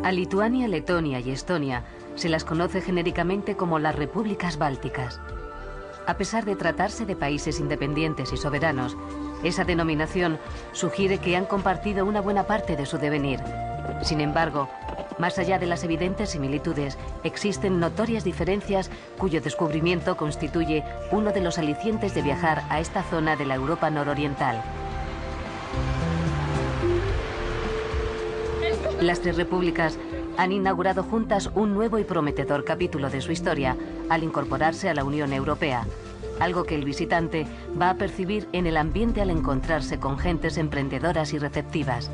A Lituania, Letonia y Estonia se las conoce genéricamente como las repúblicas bálticas. A pesar de tratarse de países independientes y soberanos, esa denominación sugiere que han compartido una buena parte de su devenir. Sin embargo, más allá de las evidentes similitudes, existen notorias diferencias cuyo descubrimiento constituye uno de los alicientes de viajar a esta zona de la Europa nororiental. Las tres repúblicas han inaugurado juntas un nuevo y prometedor capítulo de su historia al incorporarse a la Unión Europea, algo que el visitante va a percibir en el ambiente al encontrarse con gentes emprendedoras y receptivas.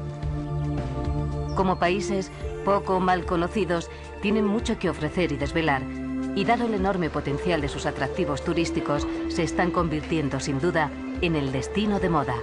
Como países poco o mal conocidos, tienen mucho que ofrecer y desvelar, y dado el enorme potencial de sus atractivos turísticos, se están convirtiendo sin duda en el destino de moda.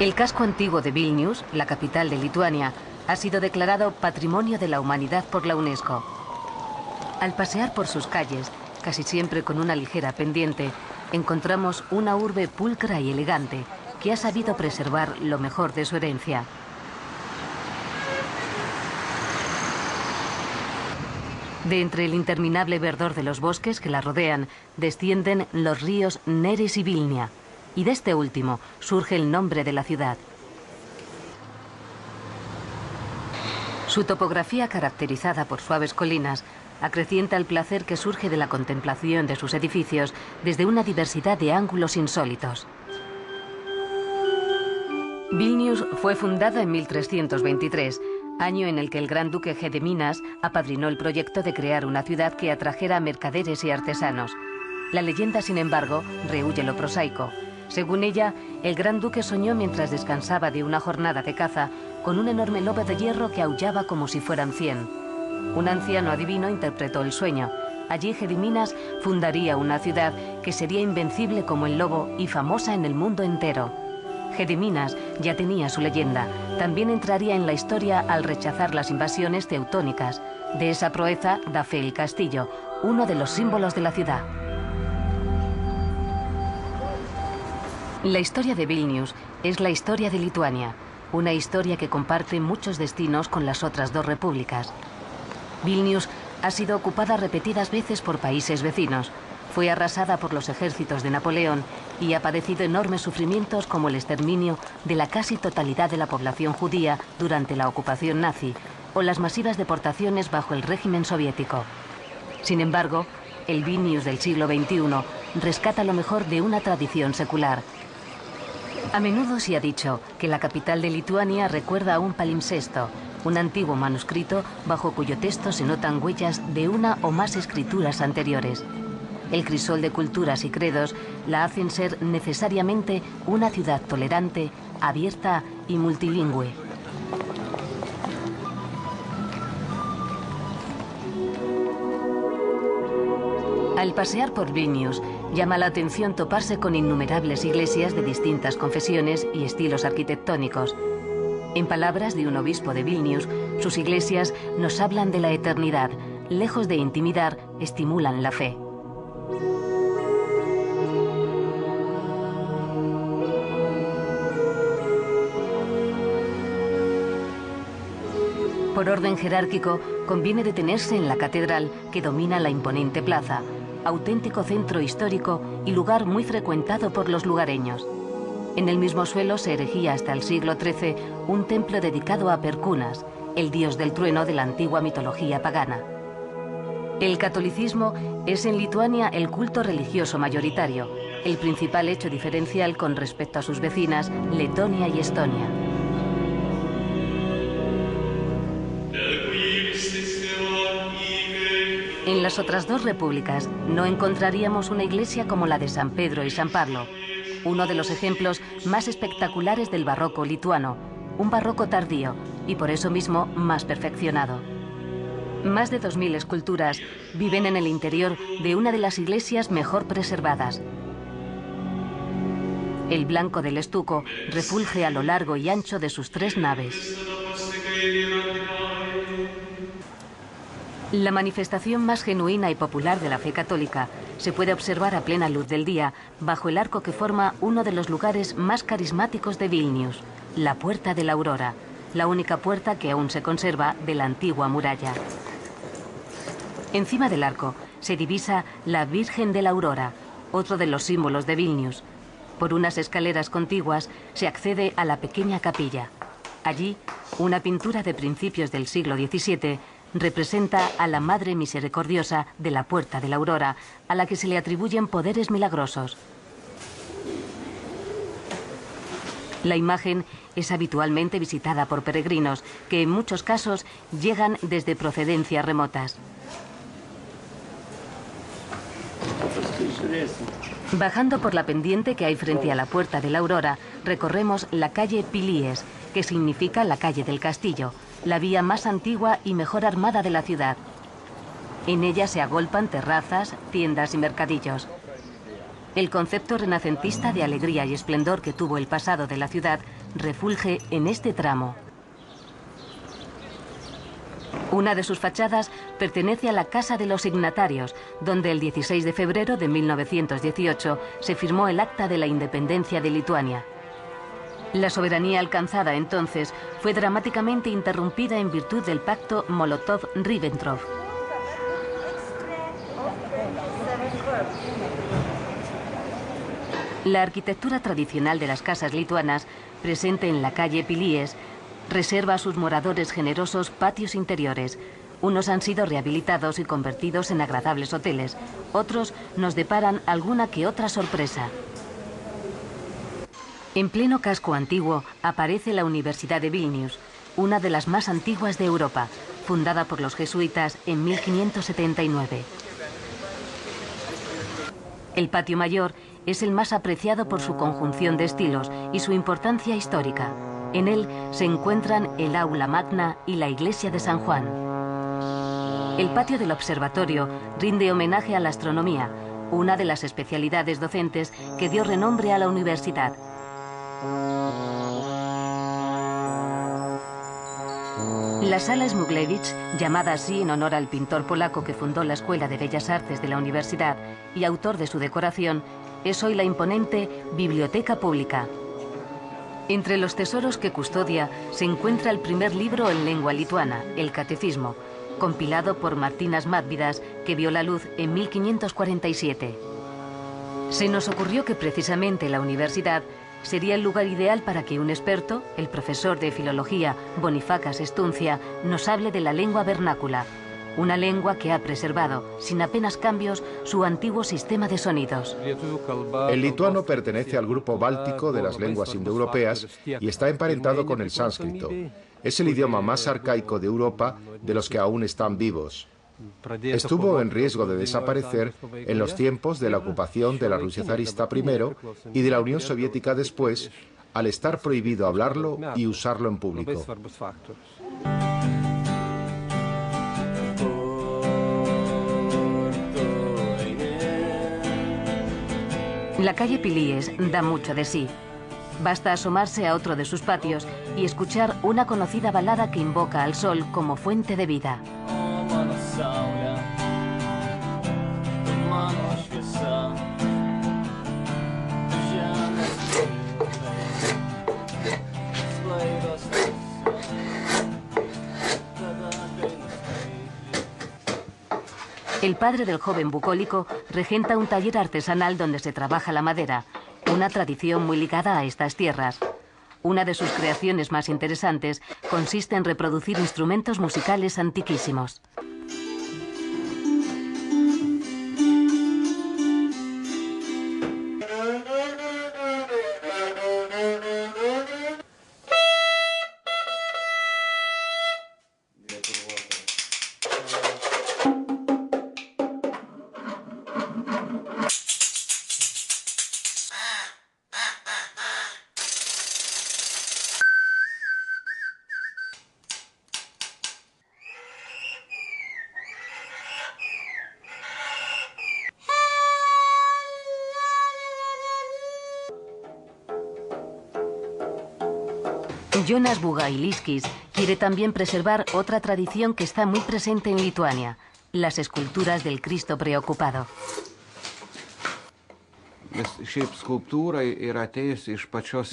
El casco antiguo de Vilnius, la capital de Lituania, ha sido declarado Patrimonio de la Humanidad por la UNESCO. Al pasear por sus calles, casi siempre con una ligera pendiente, encontramos una urbe pulcra y elegante que ha sabido preservar lo mejor de su herencia. De entre el interminable verdor de los bosques que la rodean, descienden los ríos Neris y Vilnia, y de este último surge el nombre de la ciudad. Su topografía, caracterizada por suaves colinas, acrecienta el placer que surge de la contemplación de sus edificios desde una diversidad de ángulos insólitos. Vilnius fue fundada en 1323, año en el que el gran duque Gediminas apadrinó el proyecto de crear una ciudad que atrajera a mercaderes y artesanos. La leyenda, sin embargo, rehúye lo prosaico. Según ella, el gran duque soñó mientras descansaba de una jornada de caza con un enorme lobo de hierro que aullaba como si fueran 100. Un anciano adivino interpretó el sueño. Allí Gediminas fundaría una ciudad que sería invencible como el lobo y famosa en el mundo entero. Gediminas ya tenía su leyenda. También entraría en la historia al rechazar las invasiones teutónicas. De esa proeza da fe el castillo, uno de los símbolos de la ciudad. La historia de Vilnius es la historia de Lituania, una historia que comparte muchos destinos con las otras dos repúblicas. Vilnius ha sido ocupada repetidas veces por países vecinos, fue arrasada por los ejércitos de Napoleón y ha padecido enormes sufrimientos como el exterminio de la casi totalidad de la población judía durante la ocupación nazi o las masivas deportaciones bajo el régimen soviético. Sin embargo, el Vilnius del siglo XXI rescata lo mejor de una tradición secular. A menudo se ha dicho que la capital de Lituania recuerda a un palimpsesto, un antiguo manuscrito bajo cuyo texto se notan huellas de una o más escrituras anteriores. El crisol de culturas y credos la hacen ser necesariamente una ciudad tolerante, abierta y multilingüe. Al pasear por Vilnius, llama la atención toparse con innumerables iglesias de distintas confesiones y estilos arquitectónicos. En palabras de un obispo de Vilnius, sus iglesias nos hablan de la eternidad, lejos de intimidar, estimulan la fe. Por orden jerárquico, conviene detenerse en la catedral que domina la imponente plaza, auténtico centro histórico y lugar muy frecuentado por los lugareños. En el mismo suelo se erigía hasta el siglo XIII un templo dedicado a Perkunas, el dios del trueno de la antigua mitología pagana. El catolicismo es en Lituania el culto religioso mayoritario, el principal hecho diferencial con respecto a sus vecinas, Letonia y Estonia. En las otras dos repúblicas no encontraríamos una iglesia como la de San Pedro y San Pablo, uno de los ejemplos más espectaculares del barroco lituano, un barroco tardío y por eso mismo más perfeccionado. Más de 2000 esculturas viven en el interior de una de las iglesias mejor preservadas. El blanco del estuco refulge a lo largo y ancho de sus 3 naves. La manifestación más genuina y popular de la fe católica se puede observar a plena luz del día bajo el arco que forma uno de los lugares más carismáticos de Vilnius, la Puerta de la Aurora, la única puerta que aún se conserva de la antigua muralla. Encima del arco se divisa la Virgen de la Aurora, otro de los símbolos de Vilnius. Por unas escaleras contiguas se accede a la pequeña capilla. Allí, una pintura de principios del siglo XVII representa a la Madre Misericordiosa de la Puerta de la Aurora, a la que se le atribuyen poderes milagrosos. La imagen es habitualmente visitada por peregrinos, que en muchos casos llegan desde procedencias remotas. Bajando por la pendiente que hay frente a la Puerta de la Aurora, recorremos la calle Pilies, que significa la calle del castillo, la vía más antigua y mejor armada de la ciudad. En ella se agolpan terrazas, tiendas y mercadillos. El concepto renacentista de alegría y esplendor que tuvo el pasado de la ciudad refulge en este tramo. Una de sus fachadas pertenece a la Casa de los Signatarios, donde el 16 de febrero de 1918 se firmó el Acta de la Independencia de Lituania. La soberanía alcanzada entonces fue dramáticamente interrumpida en virtud del pacto Molotov-Ribbentrop. La arquitectura tradicional de las casas lituanas, presente en la calle Pilies, reserva a sus moradores generosos patios interiores. Unos han sido rehabilitados y convertidos en agradables hoteles, otros nos deparan alguna que otra sorpresa. En pleno casco antiguo aparece la Universidad de Vilnius, una de las más antiguas de Europa, fundada por los jesuitas en 1579. El patio mayor es el más apreciado por su conjunción de estilos y su importancia histórica. En él se encuentran el aula magna y la iglesia de San Juan. El patio del observatorio rinde homenaje a la astronomía, una de las especialidades docentes que dio renombre a la universidad. La sala Smuglewicz, llamada así en honor al pintor polaco que fundó la Escuela de Bellas Artes de la universidad y autor de su decoración, es hoy la imponente Biblioteca Pública. Entre los tesoros que custodia se encuentra el primer libro en lengua lituana, el Catecismo, compilado por Martynas Mažvydas, que vio la luz en 1547. Se nos ocurrió que precisamente la universidad sería el lugar ideal para que un experto, el profesor de filología Bonifacas Estuncia, nos hable de la lengua vernácula, una lengua que ha preservado, sin apenas cambios, su antiguo sistema de sonidos. El lituano pertenece al grupo báltico de las lenguas indoeuropeas y está emparentado con el sánscrito. Es el idioma más arcaico de Europa de los que aún están vivos. Estuvo en riesgo de desaparecer en los tiempos de la ocupación de la Rusia zarista primero y de la Unión Soviética después, al estar prohibido hablarlo y usarlo en público. La calle Pilies da mucho de sí. Basta asomarse a otro de sus patios y escuchar una conocida balada que invoca al sol como fuente de vida. El padre del joven bucólico regenta un taller artesanal donde se trabaja la madera. una tradición muy ligada a estas tierras. Una de sus creaciones más interesantes consiste en reproducir instrumentos musicales antiquísimos. Jonas Bugailiskis quiere también preservar otra tradición que está muy presente en Lituania, las esculturas del Cristo preocupado.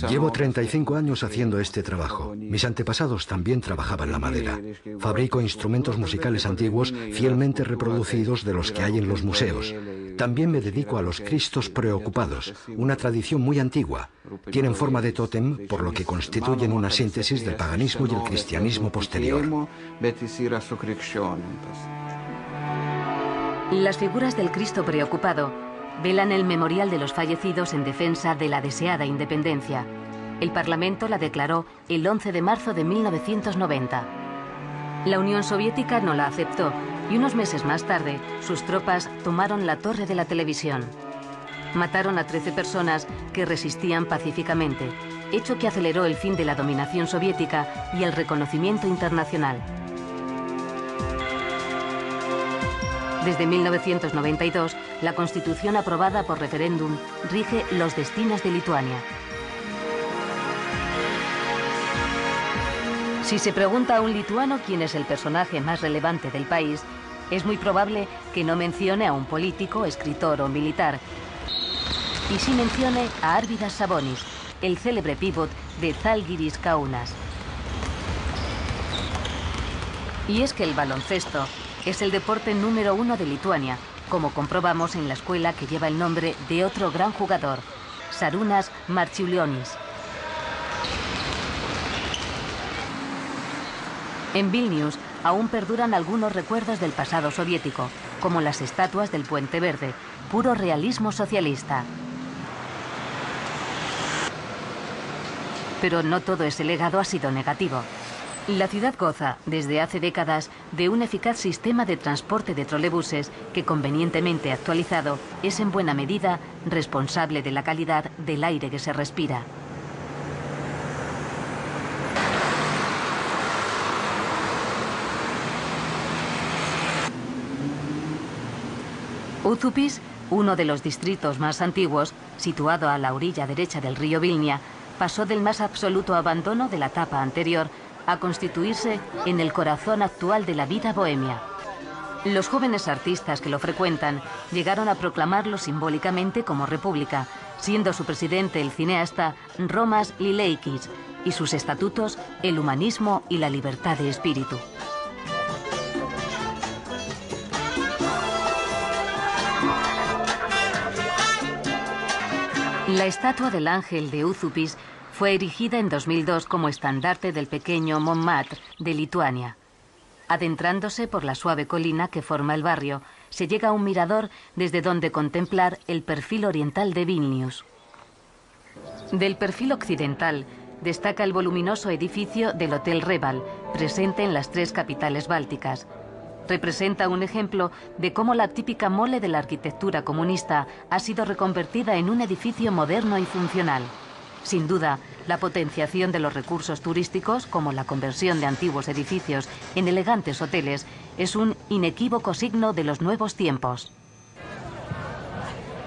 Llevo 35 años haciendo este trabajo. Mis antepasados también trabajaban la madera. Fabrico instrumentos musicales antiguos fielmente reproducidos de los que hay en los museos. También me dedico a los Cristos preocupados, una tradición muy antigua. Tienen forma de tótem, por lo que constituyen una síntesis del paganismo y el cristianismo posterior. Las figuras del Cristo preocupado velan el memorial de los fallecidos en defensa de la deseada independencia. El Parlamento la declaró el 11 de marzo de 1990. La Unión Soviética no la aceptó y unos meses más tarde sus tropas tomaron la torre de la televisión. Mataron a 13 personas que resistían pacíficamente, hecho que aceleró el fin de la dominación soviética y el reconocimiento internacional. Desde 1992, la Constitución aprobada por referéndum rige los destinos de Lituania. Si se pregunta a un lituano quién es el personaje más relevante del país, es muy probable que no mencione a un político, escritor o militar, y sí mencione a Arvydas Sabonis, el célebre pívot de Žalgiris Kaunas. Y es que el baloncesto es el deporte número 1 de Lituania, como comprobamos en la escuela que lleva el nombre de otro gran jugador, Šarūnas Marčiulionis. En Vilnius aún perduran algunos recuerdos del pasado soviético, como las estatuas del Puente Verde, puro realismo socialista. Pero no todo ese legado ha sido negativo. La ciudad goza, desde hace décadas, de un eficaz sistema de transporte de trolebuses que, convenientemente actualizado, es en buena medida responsable de la calidad del aire que se respira. Užupis, uno de los distritos más antiguos, situado a la orilla derecha del río Vilnia, pasó del más absoluto abandono de la etapa anterior a constituirse en el corazón actual de la vida bohemia. Los jóvenes artistas que lo frecuentan llegaron a proclamarlo simbólicamente como república, siendo su presidente el cineasta Romas Lileikis y sus estatutos el humanismo y la libertad de espíritu. La estatua del ángel de Užupis fue erigida en 2002 como estandarte del pequeño Montmartre de Lituania. Adentrándose por la suave colina que forma el barrio, se llega a un mirador desde donde contemplar el perfil oriental de Vilnius. Del perfil occidental destaca el voluminoso edificio del Hotel Reval, presente en las 3 capitales bálticas. Representa un ejemplo de cómo la típica mole de la arquitectura comunista ha sido reconvertida en un edificio moderno y funcional. Sin duda, la potenciación de los recursos turísticos, como la conversión de antiguos edificios en elegantes hoteles, es un inequívoco signo de los nuevos tiempos.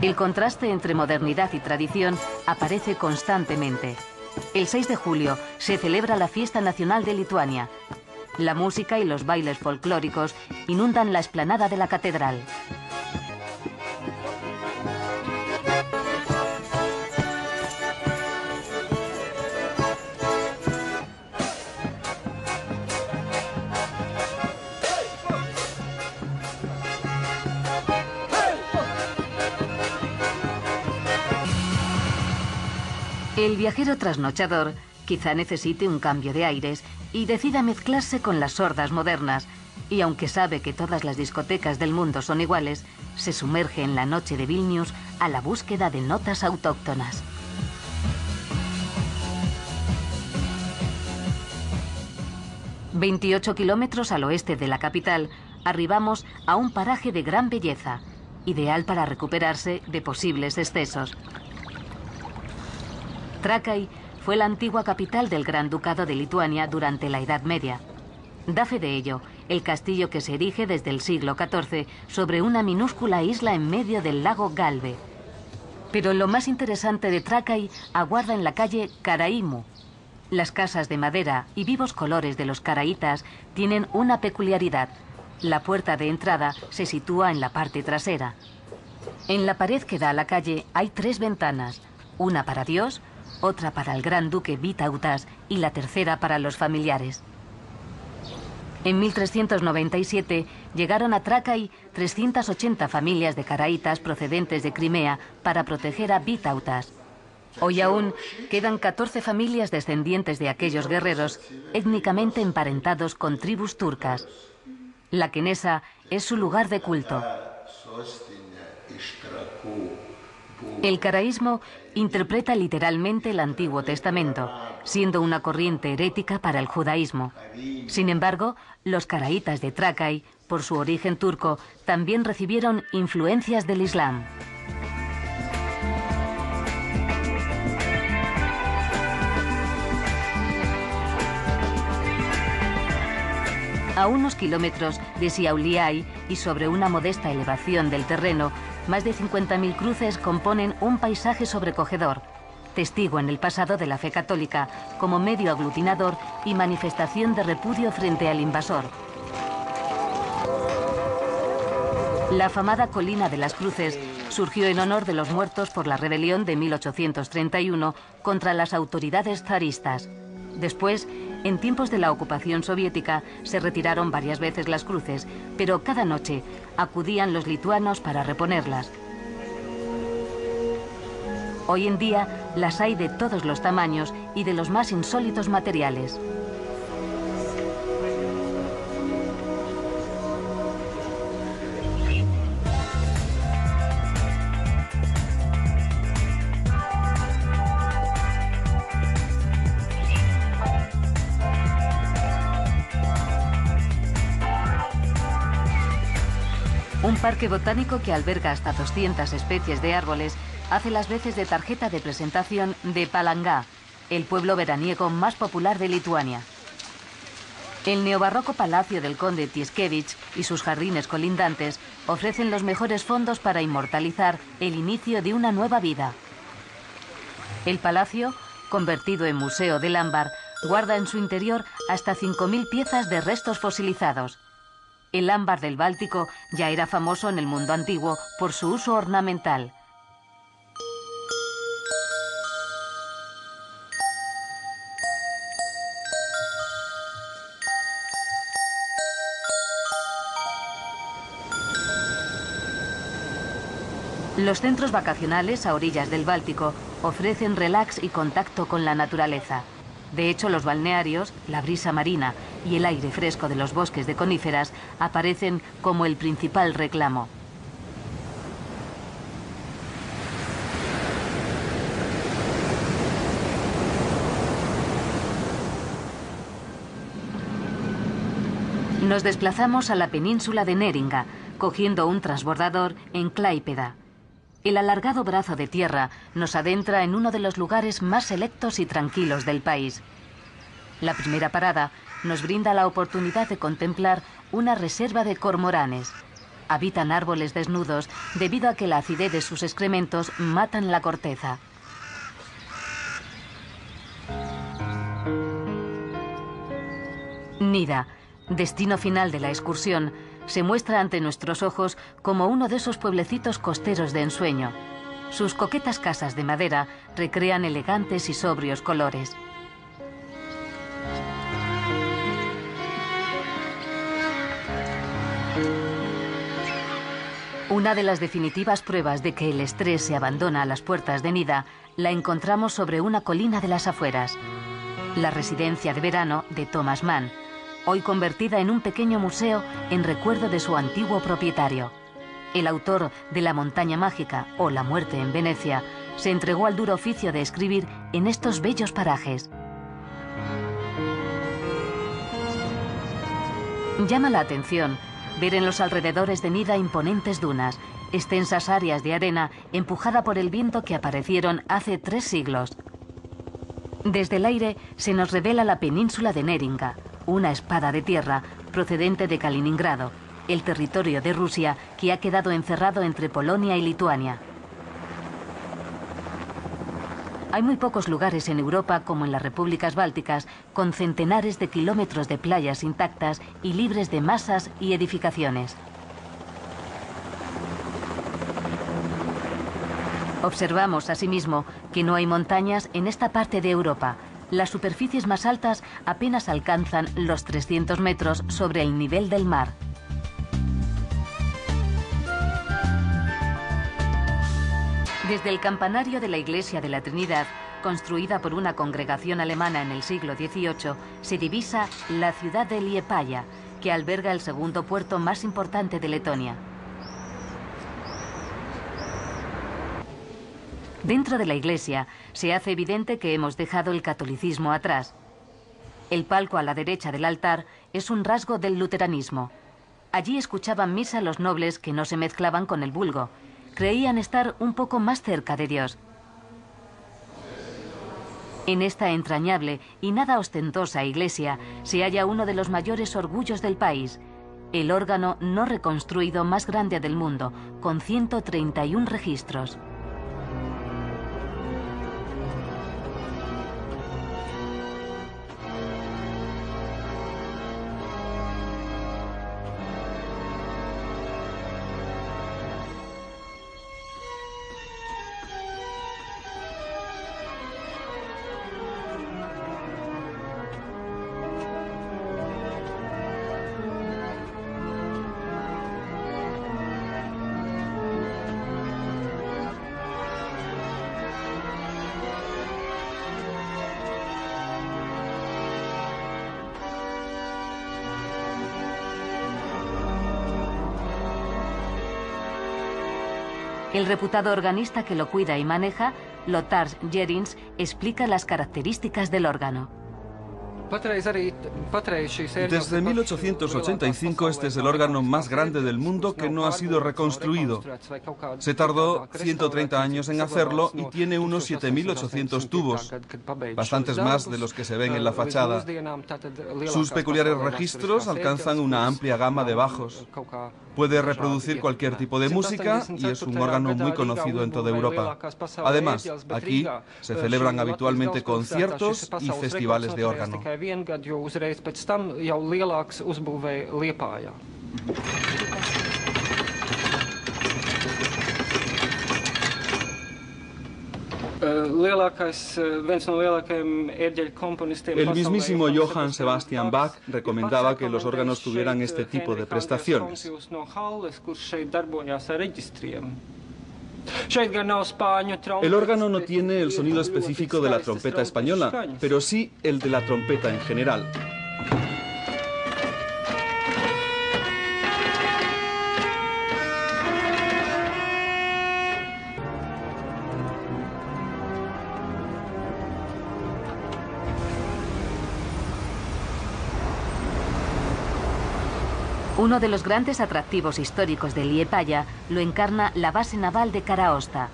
El contraste entre modernidad y tradición aparece constantemente. El 6 de julio se celebra la Fiesta Nacional de Lituania. La música y los bailes folclóricos inundan la explanada de la catedral. El viajero trasnochador quizá necesite un cambio de aires y decida mezclarse con las sordas modernas, y aunque sabe que todas las discotecas del mundo son iguales, se sumerge en la noche de Vilnius a la búsqueda de notas autóctonas. ...28 kilómetros al oeste de la capital... arribamos a un paraje de gran belleza... ideal para recuperarse de posibles excesos. Trakai fue la antigua capital del Gran Ducado de Lituania durante la Edad Media. Da fe de ello el castillo que se erige desde el siglo XIV sobre una minúscula isla en medio del lago Galve. Pero lo más interesante de Trakai aguarda en la calle Karaimu. Las casas de madera y vivos colores de los karaitas tienen una peculiaridad. La puerta de entrada se sitúa en la parte trasera. En la pared que da a la calle hay 3 ventanas, una para Dios, otra para el gran duque Vytautas y la tercera para los familiares. En 1397 llegaron a Trakai 380 familias de karaitas procedentes de Crimea para proteger a Vytautas. Hoy aún quedan 14 familias descendientes de aquellos guerreros étnicamente emparentados con tribus turcas. La Kenesa es su lugar de culto. El karaísmo interpreta literalmente el Antiguo Testamento, siendo una corriente herética para el judaísmo. Sin embargo, los karaitas de Trakai, por su origen turco, también recibieron influencias del Islam. A unos kilómetros de Šiauliai y sobre una modesta elevación del terreno, más de 50.000 cruces componen un paisaje sobrecogedor, testigo en el pasado de la fe católica, como medio aglutinador y manifestación de repudio frente al invasor. La afamada Colina de las Cruces surgió en honor de los muertos por la rebelión de 1831 contra las autoridades zaristas. Después, en tiempos de la ocupación soviética, se retiraron varias veces las cruces, pero cada noche acudían los lituanos para reponerlas. Hoy en día las hay de todos los tamaños y de los más insólitos materiales. Un parque botánico que alberga hasta 200 especies de árboles hace las veces de tarjeta de presentación de Palanga, el pueblo veraniego más popular de Lituania. El neobarroco palacio del conde Tiškevič y sus jardines colindantes ofrecen los mejores fondos para inmortalizar el inicio de una nueva vida. El palacio, convertido en museo del ámbar, guarda en su interior hasta 5.000 piezas de restos fosilizados. El ámbar del Báltico ya era famoso en el mundo antiguo por su uso ornamental. Los centros vacacionales a orillas del Báltico ofrecen relax y contacto con la naturaleza. De hecho, los balnearios, la brisa marina y el aire fresco de los bosques de coníferas aparecen como el principal reclamo. Nos desplazamos a la península de Neringa, cogiendo un transbordador en Klaipėda. El alargado brazo de tierra nos adentra en uno de los lugares más selectos y tranquilos del país. La primera parada nos brinda la oportunidad de contemplar una reserva de cormoranes. Habitan árboles desnudos debido a que la acidez de sus excrementos matan la corteza. Nida, destino final de la excursión, se muestra ante nuestros ojos como uno de esos pueblecitos costeros de ensueño. Sus coquetas casas de madera recrean elegantes y sobrios colores. Una de las definitivas pruebas de que el estrés se abandona a las puertas de Nida la encontramos sobre una colina de las afueras. La residencia de verano de Thomas Mann, hoy convertida en un pequeño museo en recuerdo de su antiguo propietario. El autor de La montaña mágica o La muerte en Venecia se entregó al duro oficio de escribir en estos bellos parajes. Llama la atención ver en los alrededores de Nida imponentes dunas, extensas áreas de arena empujada por el viento que aparecieron hace 3 siglos. Desde el aire se nos revela la península de Neringa, una espada de tierra procedente de Kaliningrado, el territorio de Rusia que ha quedado encerrado entre Polonia y Lituania. Hay muy pocos lugares en Europa, como en las repúblicas bálticas, con centenares de kilómetros de playas intactas y libres de masas y edificaciones. Observamos asimismo que no hay montañas en esta parte de Europa. Las superficies más altas apenas alcanzan los 300 metros sobre el nivel del mar. Desde el campanario de la Iglesia de la Trinidad, construida por una congregación alemana en el siglo XVIII, se divisa la ciudad de Liepāja, que alberga el segundo puerto más importante de Letonia. Dentro de la iglesia se hace evidente que hemos dejado el catolicismo atrás. El palco a la derecha del altar es un rasgo del luteranismo. Allí escuchaban misa los nobles que no se mezclaban con el vulgo. Creían estar un poco más cerca de Dios. En esta entrañable y nada ostentosa iglesia se halla uno de los mayores orgullos del país, el órgano no reconstruido más grande del mundo, con 131 registros. El reputado organista que lo cuida y maneja, Lothar Jerins, explica las características del órgano. Desde 1885 este es el órgano más grande del mundo que no ha sido reconstruido. Se tardó 130 años en hacerlo y tiene unos 7.800 tubos, bastantes más de los que se ven en la fachada. Sus peculiares registros alcanzan una amplia gama de bajos. Puede reproducir cualquier tipo de música y es un órgano muy conocido en toda Europa. Además, aquí se celebran habitualmente conciertos y festivales de órgano. El mismísimo Johann Sebastian Bach recomendaba que los órganos tuvieran este tipo de prestaciones. El órgano no tiene el sonido específico de la trompeta española, pero sí el de la trompeta en general. Uno de los grandes atractivos históricos de Liepāja lo encarna la base naval de Kara-Osta,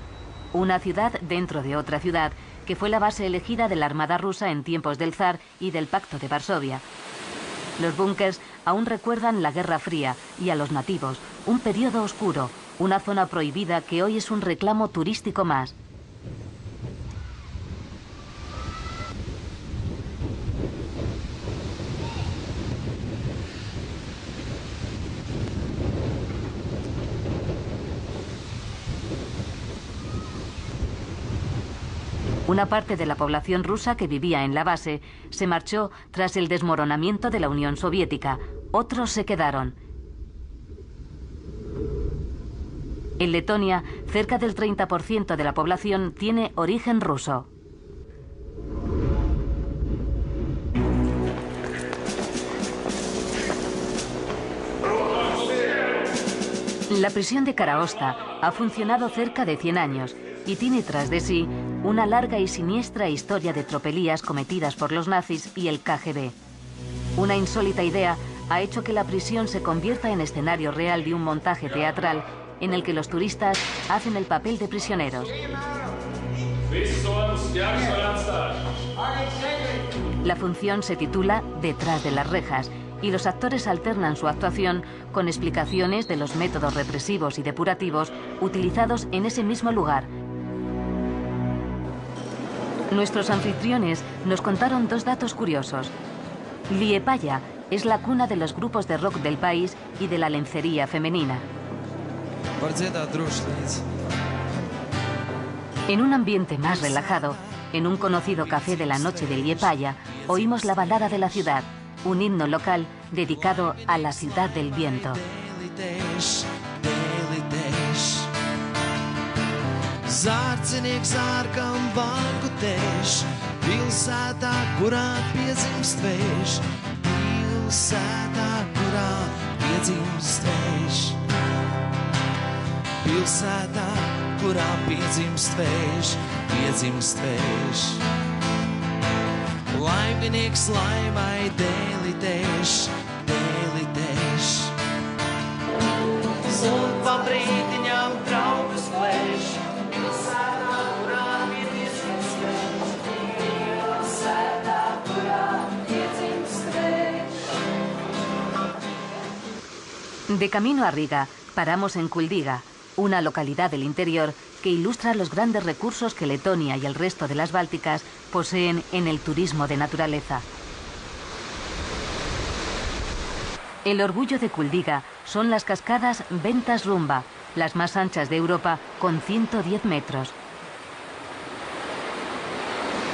una ciudad dentro de otra ciudad que fue la base elegida de la Armada rusa en tiempos del zar y del Pacto de Varsovia. Los búnkers aún recuerdan la Guerra Fría y a los nativos, un periodo oscuro, una zona prohibida que hoy es un reclamo turístico más. Una parte de la población rusa que vivía en la base se marchó tras el desmoronamiento de la Unión Soviética. Otros se quedaron. En Letonia, cerca del 30% de la población tiene origen ruso. La prisión de Kara-Osta ha funcionado cerca de 100 años y tiene tras de sí una larga y siniestra historia de tropelías cometidas por los nazis y el KGB. Una insólita idea ha hecho que la prisión se convierta en escenario real de un montaje teatral en el que los turistas hacen el papel de prisioneros. La función se titula Detrás de las rejas y los actores alternan su actuación con explicaciones de los métodos represivos y depurativos utilizados en ese mismo lugar. Nuestros anfitriones nos contaron dos datos curiosos. Liepāja es la cuna de los grupos de rock del país y de la lencería femenina. En un ambiente más relajado, en un conocido café de la noche de Liepāja, oímos la balada de la ciudad, un himno local dedicado a la ciudad del viento. Pilsētā, kurā piedzimst vējš, piedzimst vējš. Laiminieks laimai dēlitēš, dēlitēš. Un pa brītiņām draugus plēš. Pilsētā, kurā piedzimst vējš, pilsētā, kurā piedzimst vējš. De camino a Riga, paramos en Kuldiga, una localidad del interior que ilustra los grandes recursos que Letonia y el resto de las Bálticas poseen en el turismo de naturaleza. El orgullo de Kuldiga son las cascadas Ventas-Rumba, las más anchas de Europa, con 110 metros.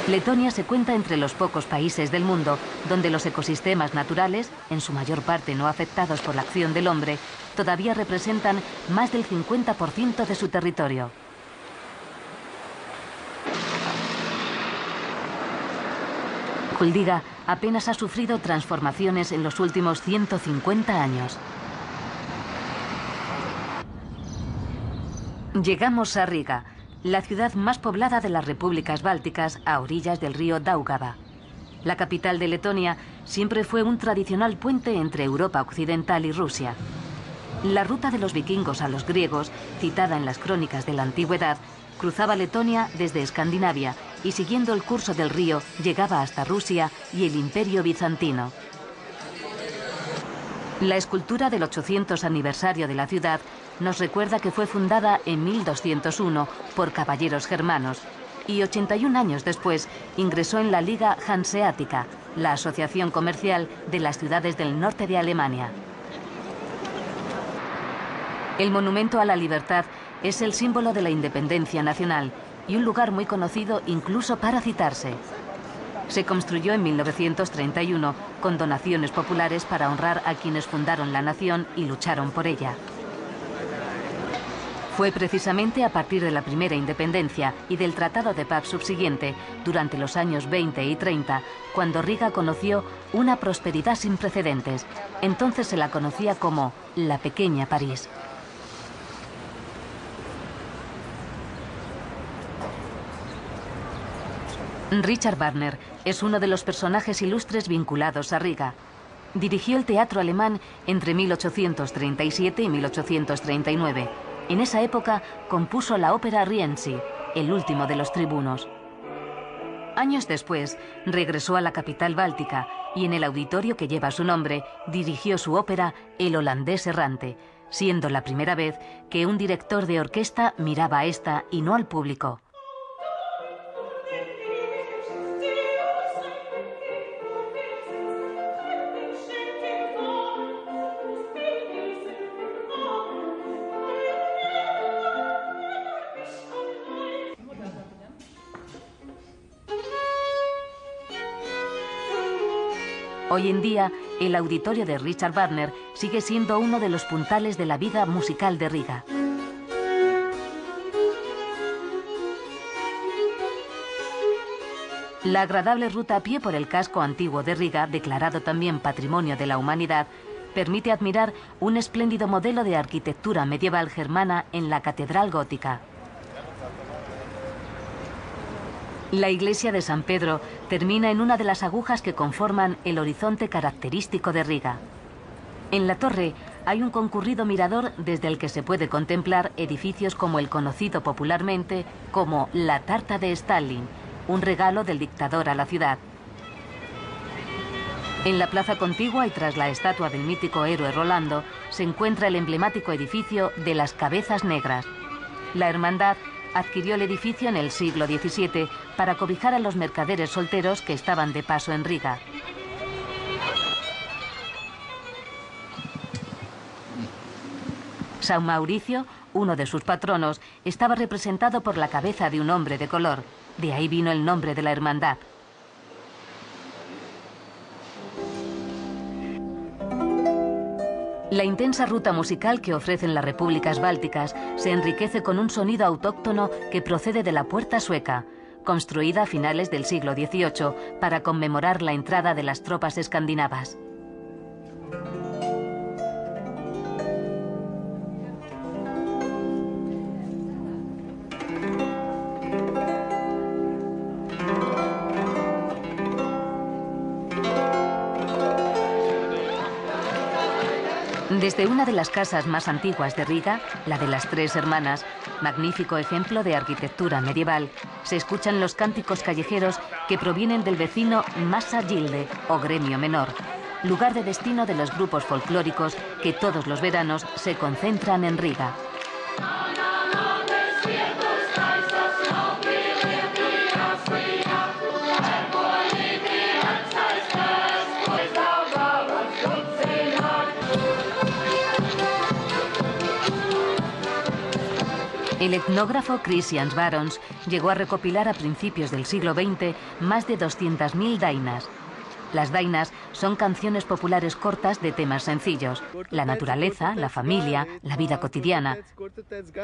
Letonia se cuenta entre los pocos países del mundo donde los ecosistemas naturales, en su mayor parte no afectados por la acción del hombre, todavía representan más del 50% de su territorio. Kuldiga apenas ha sufrido transformaciones en los últimos 150 años. Llegamos a Riga, la ciudad más poblada de las repúblicas bálticas a orillas del río Daugava. La capital de Letonia siempre fue un tradicional puente entre Europa occidental y Rusia. La ruta de los vikingos a los griegos, citada en las crónicas de la antigüedad, cruzaba Letonia desde Escandinavia y siguiendo el curso del río llegaba hasta Rusia y el Imperio Bizantino. La escultura del 800 aniversario de la ciudad nos recuerda que fue fundada en 1201 por caballeros germanos y 81 años después ingresó en la Liga Hanseática, la asociación comercial de las ciudades del norte de Alemania. El monumento a la libertad es el símbolo de la independencia nacional y un lugar muy conocido incluso para citarse. Se construyó en 1931 con donaciones populares para honrar a quienes fundaron la nación y lucharon por ella. Fue precisamente a partir de la primera independencia y del Tratado de Paz subsiguiente, durante los años 20 y 30, cuando Riga conoció una prosperidad sin precedentes. Entonces se la conocía como la Pequeña París. Richard Wagner es uno de los personajes ilustres vinculados a Riga. Dirigió el teatro alemán entre 1837 y 1839. En esa época compuso la ópera Rienzi, el último de los tribunos. Años después regresó a la capital báltica y en el auditorio que lleva su nombre dirigió su ópera El holandés errante, siendo la primera vez que un director de orquesta miraba a esta y no al público. Hoy en día, el auditorio de Richard Wagner sigue siendo uno de los puntales de la vida musical de Riga. La agradable ruta a pie por el casco antiguo de Riga, declarado también Patrimonio de la Humanidad, permite admirar un espléndido modelo de arquitectura medieval germana en la catedral gótica. La iglesia de San Pedro termina en una de las agujas que conforman el horizonte característico de Riga. En la torre hay un concurrido mirador desde el que se puede contemplar edificios como el conocido popularmente como la Tarta de Stalin, un regalo del dictador a la ciudad. En la plaza contigua y tras la estatua del mítico héroe Rolando se encuentra el emblemático edificio de las Cabezas Negras. La hermandad adquirió el edificio en el siglo XVII para cobijar a los mercaderes solteros que estaban de paso en Riga. San Mauricio, uno de sus patronos, estaba representado por la cabeza de un hombre de color. De ahí vino el nombre de la hermandad. La intensa ruta musical que ofrecen las repúblicas bálticas se enriquece con un sonido autóctono que procede de la Puerta Sueca, construida a finales del siglo XVIII para conmemorar la entrada de las tropas escandinavas. Desde una de las casas más antiguas de Riga, la de las Tres Hermanas, magnífico ejemplo de arquitectura medieval, se escuchan los cánticos callejeros que provienen del vecino Massa Gilde, o gremio menor, lugar de destino de los grupos folclóricos que todos los veranos se concentran en Riga. El etnógrafo Christian Barons llegó a recopilar a principios del siglo XX más de 200.000 dainas. Las dainas son canciones populares cortas de temas sencillos: la naturaleza, la familia, la vida cotidiana.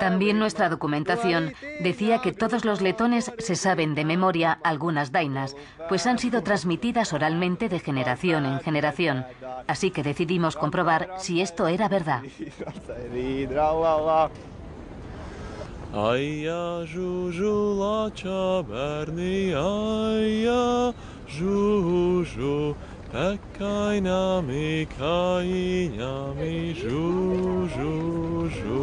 También nuestra documentación decía que todos los letones se saben de memoria algunas dainas, pues han sido transmitidas oralmente de generación en generación. Así que decidimos comprobar si esto era verdad. Aia žužu lača bērni, aia žužu, pekainami kaiņami žužu.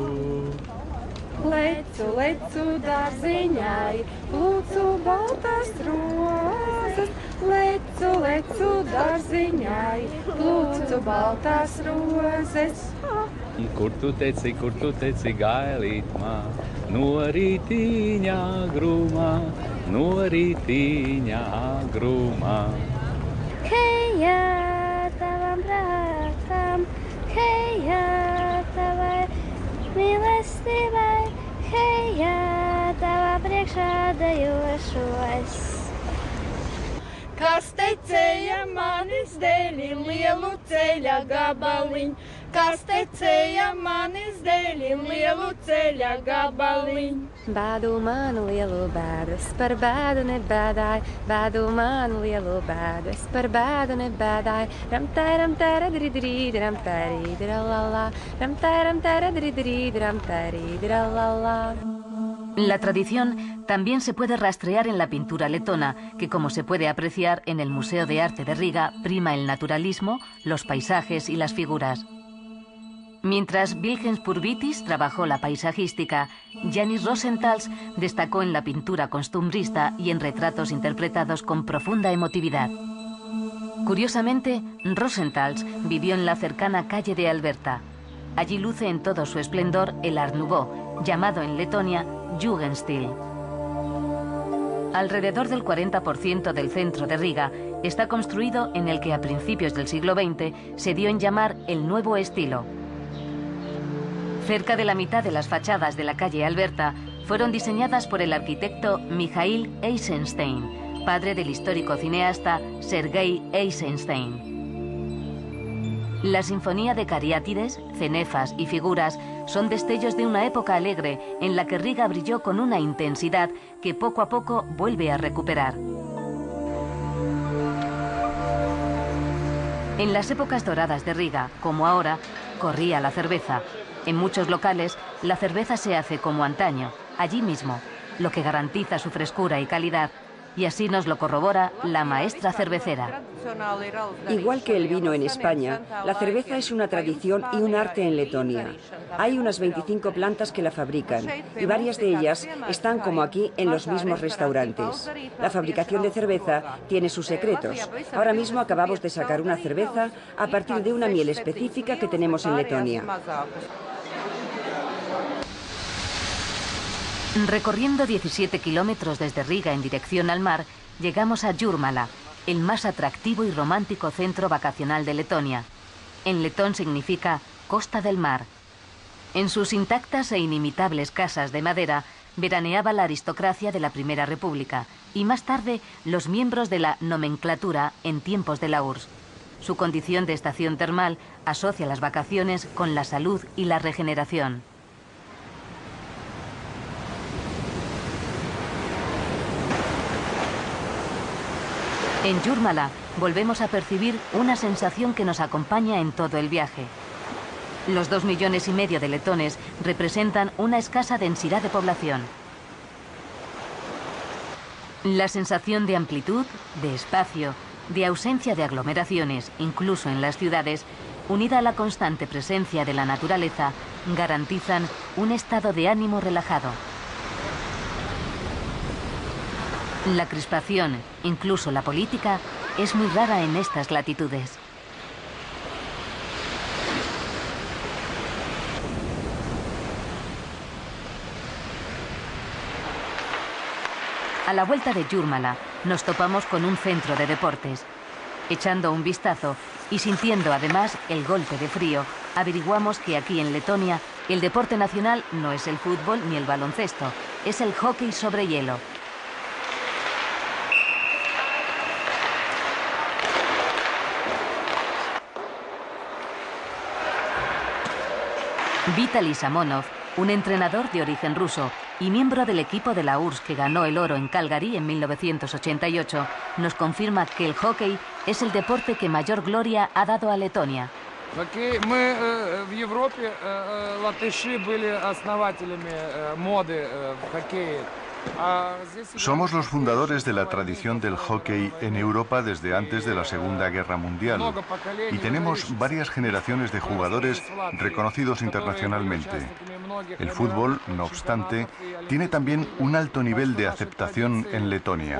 Lecu, lecu dārziņai, lūdzu baltas rozes. Lecu, lecu dārziņai, lūdzu baltas rozes. Kur tu teci, gailīt man, no rītīņā grūmā, no rītīņā grūmā. Heja tavam bratam, heja tavai mīlestībai, heja tavā priekšā dejošos. Kas tecēja manis dēļ lielu ceļa gabaliņu, kas tecēja manis dēļ lielu ceļa gabaliņu. Bādu manu lielu bēdu, es par bēdu nebēdāju, bādu manu lielu bēdu, es par bēdu nebēdāju. Ram tēra dridrīd, ram tērīd, ralala, ram tēra dridrīd, ram tērīd, ralala. La tradición también se puede rastrear en la pintura letona, que, como se puede apreciar en el Museo de Arte de Riga, prima el naturalismo, los paisajes y las figuras. Mientras Vilhelm Purvitis trabajó la paisajística, Janis Rosenthals destacó en la pintura costumbrista y en retratos interpretados con profunda emotividad. Curiosamente, Rosenthals vivió en la cercana calle de Alberta. Allí luce en todo su esplendor el Art Nouveau, llamado en Letonia Jugendstil. Alrededor del 40% del centro de Riga está construido en el que a principios del siglo XX se dio en llamar el Nuevo Estilo. Cerca de la mitad de las fachadas de la calle Alberta fueron diseñadas por el arquitecto Mikhail Eisenstein, padre del histórico cineasta Sergei Eisenstein. La sinfonía de cariátides, cenefas y figuras son destellos de una época alegre en la que Riga brilló con una intensidad que poco a poco vuelve a recuperar. En las épocas doradas de Riga, como ahora, corría la cerveza. En muchos locales, la cerveza se hace como antaño, allí mismo, lo que garantiza su frescura y calidad. Y así nos lo corrobora la maestra cervecera. Igual que el vino en España, la cerveza es una tradición y un arte en Letonia. Hay unas 25 plantas que la fabrican y varias de ellas están como aquí en los mismos restaurantes. La fabricación de cerveza tiene sus secretos. Ahora mismo acabamos de sacar una cerveza a partir de una miel específica que tenemos en Letonia. Recorriendo 17 kilómetros desde Riga en dirección al mar, llegamos a Jūrmala, el más atractivo y romántico centro vacacional de Letonia. En letón significa costa del mar. En sus intactas e inimitables casas de madera veraneaba la aristocracia de la Primera República y más tarde los miembros de la nomenclatura en tiempos de la URSS. Su condición de estación termal asocia las vacaciones con la salud y la regeneración. En Jūrmala volvemos a percibir una sensación que nos acompaña en todo el viaje. Los 2,5 millones de letones representan una escasa densidad de población. La sensación de amplitud, de espacio, de ausencia de aglomeraciones, incluso en las ciudades, unida a la constante presencia de la naturaleza, garantizan un estado de ánimo relajado. La crispación, incluso la política, es muy rara en estas latitudes. A la vuelta de Jūrmala nos topamos con un centro de deportes. Echando un vistazo y sintiendo además el golpe de frío, averiguamos que aquí en Letonia el deporte nacional no es el fútbol ni el baloncesto, es el hockey sobre hielo. Vitaly Samonov, un entrenador de origen ruso y miembro del equipo de la URSS que ganó el oro en Calgary en 1988, nos confirma que el hockey es el deporte que mayor gloria ha dado a Letonia. В Европе латыши были основателями моды в хоккее. Somos los fundadores de la tradición del hockey en Europa desde antes de la Segunda Guerra Mundial y tenemos varias generaciones de jugadores reconocidos internacionalmente. El fútbol, no obstante, tiene también un alto nivel de aceptación en Letonia.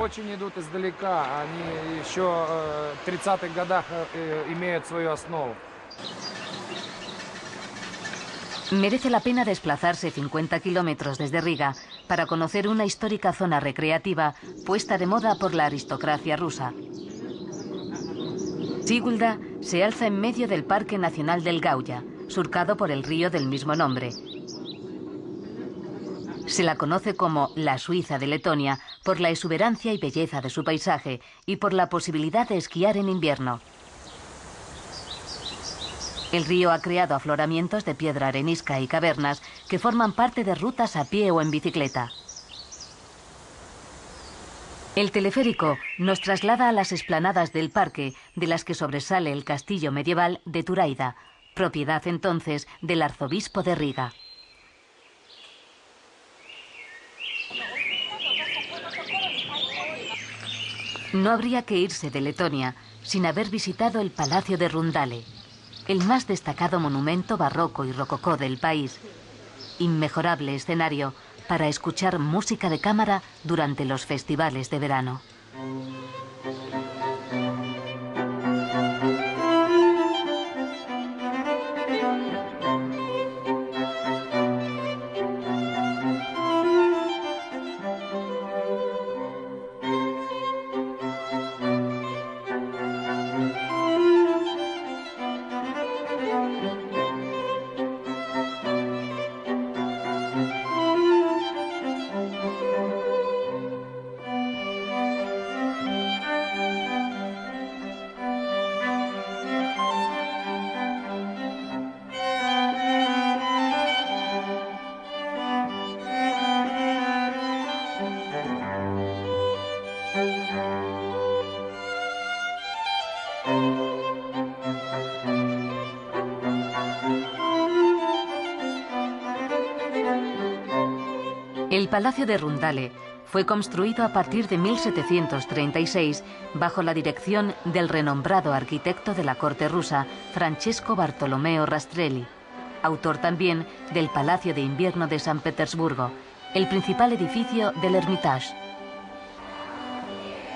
Merece la pena desplazarse 50 kilómetros desde Riga para conocer una histórica zona recreativa puesta de moda por la aristocracia rusa. Sigulda se alza en medio del Parque Nacional del Gauja, surcado por el río del mismo nombre. Se la conoce como la Suiza de Letonia por la exuberancia y belleza de su paisaje y por la posibilidad de esquiar en invierno. El río ha creado afloramientos de piedra arenisca y cavernas que forman parte de rutas a pie o en bicicleta. El teleférico nos traslada a las explanadas del parque, de las que sobresale el castillo medieval de Turaida, propiedad entonces del arzobispo de Riga. No habría que irse de Letonia sin haber visitado el Palacio de Rundale, el más destacado monumento barroco y rococó del país. Inmejorable escenario para escuchar música de cámara durante los festivales de verano. Palacio de Rundale fue construido a partir de 1736 bajo la dirección del renombrado arquitecto de la corte rusa, Francesco Bartolomeo Rastrelli, autor también del Palacio de Invierno de San Petersburgo, el principal edificio del Hermitage.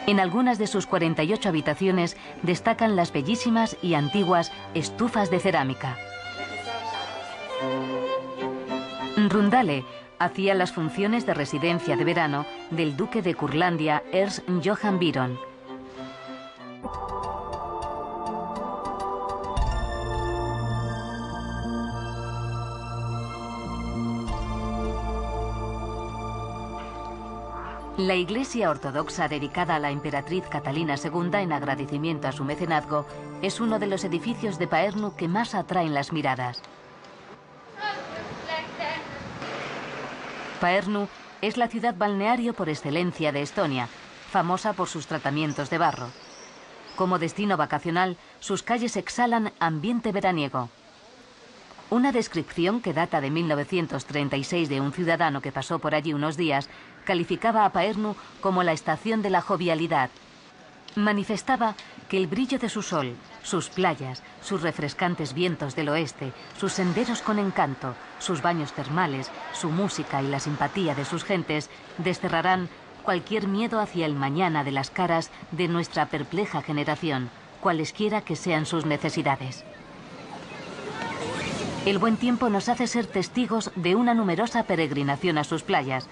En algunas de sus 48 habitaciones destacan las bellísimas y antiguas estufas de cerámica. Rundale hacía las funciones de residencia de verano del duque de Curlandia, Ernst Johann Biron. La iglesia ortodoxa dedicada a la emperatriz Catalina II en agradecimiento a su mecenazgo es uno de los edificios de Pärnu que más atraen las miradas. Pärnu es la ciudad balneario por excelencia de Estonia, famosa por sus tratamientos de barro. Como destino vacacional, sus calles exhalan ambiente veraniego. Una descripción que data de 1936 de un ciudadano que pasó por allí unos días calificaba a Pärnu como la estación de la jovialidad. Manifestaba que el brillo de su sol, sus playas, sus refrescantes vientos del oeste, sus senderos con encanto, sus baños termales, su música y la simpatía de sus gentes desterrarán cualquier miedo hacia el mañana de las caras de nuestra perpleja generación, cualesquiera que sean sus necesidades. El buen tiempo nos hace ser testigos de una numerosa peregrinación a sus playas.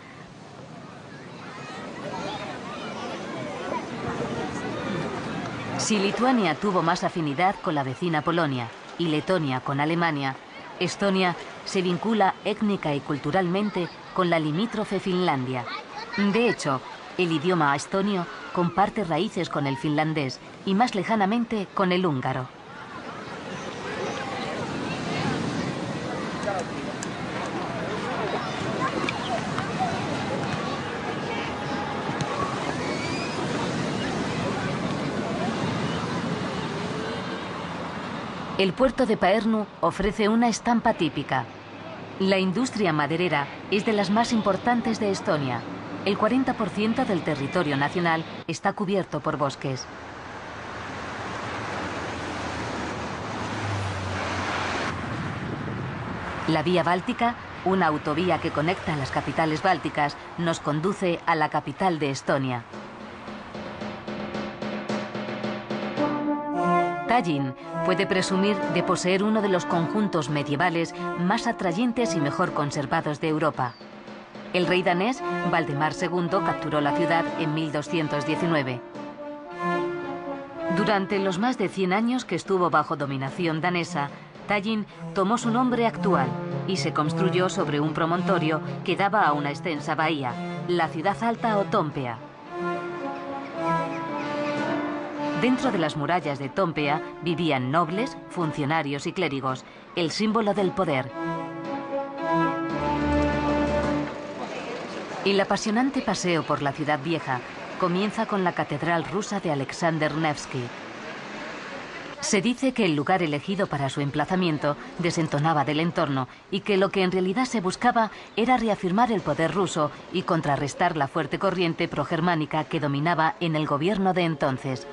Si Lituania tuvo más afinidad con la vecina Polonia y Letonia con Alemania, Estonia se vincula étnica y culturalmente con la limítrofe Finlandia. De hecho, el idioma estonio comparte raíces con el finlandés y más lejanamente con el húngaro. El puerto de Pärnu ofrece una estampa típica. La industria maderera es de las más importantes de Estonia. El 40% del territorio nacional está cubierto por bosques. La Vía Báltica, una autovía que conecta las capitales bálticas, nos conduce a la capital de Estonia. Tallinn puede presumir de poseer uno de los conjuntos medievales más atrayentes y mejor conservados de Europa. El rey danés Valdemar II capturó la ciudad en 1219. Durante los más de 100 años que estuvo bajo dominación danesa, Tallinn tomó su nombre actual y se construyó sobre un promontorio que daba a una extensa bahía, la ciudad alta o Toompea. Dentro de las murallas de Toompea vivían nobles, funcionarios y clérigos, el símbolo del poder. El apasionante paseo por la ciudad vieja comienza con la catedral rusa de Alexander Nevsky. Se dice que el lugar elegido para su emplazamiento desentonaba del entorno y que lo que en realidad se buscaba era reafirmar el poder ruso y contrarrestar la fuerte corriente progermánica que dominaba en el gobierno de entonces.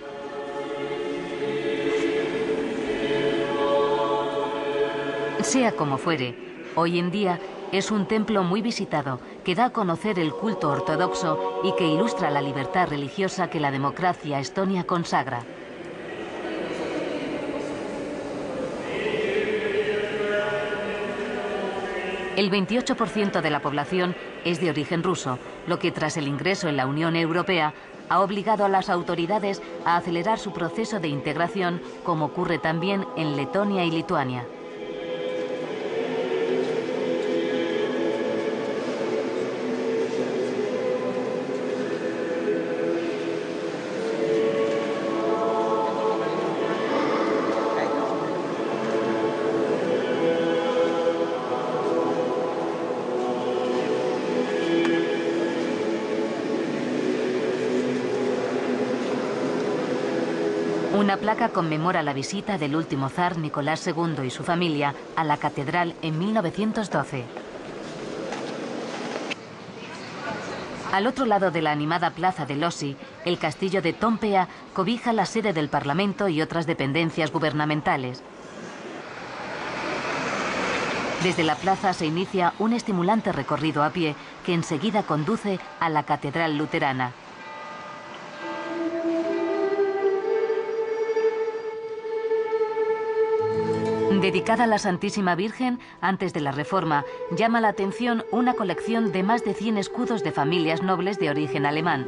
Sea como fuere, hoy en día es un templo muy visitado que da a conocer el culto ortodoxo y que ilustra la libertad religiosa que la democracia estonia consagra. El 28% de la población es de origen ruso, lo que tras el ingreso en la Unión Europea ha obligado a las autoridades a acelerar su proceso de integración, como ocurre también en Letonia y Lituania. Una placa conmemora la visita del último zar Nicolás II y su familia a la catedral en 1912. Al otro lado de la animada plaza de Lossi, el castillo de Toompea cobija la sede del Parlamento y otras dependencias gubernamentales. Desde la plaza se inicia un estimulante recorrido a pie que enseguida conduce a la Catedral Luterana. Dedicada a la Santísima Virgen, antes de la Reforma, llama la atención una colección de más de 100 escudos de familias nobles de origen alemán.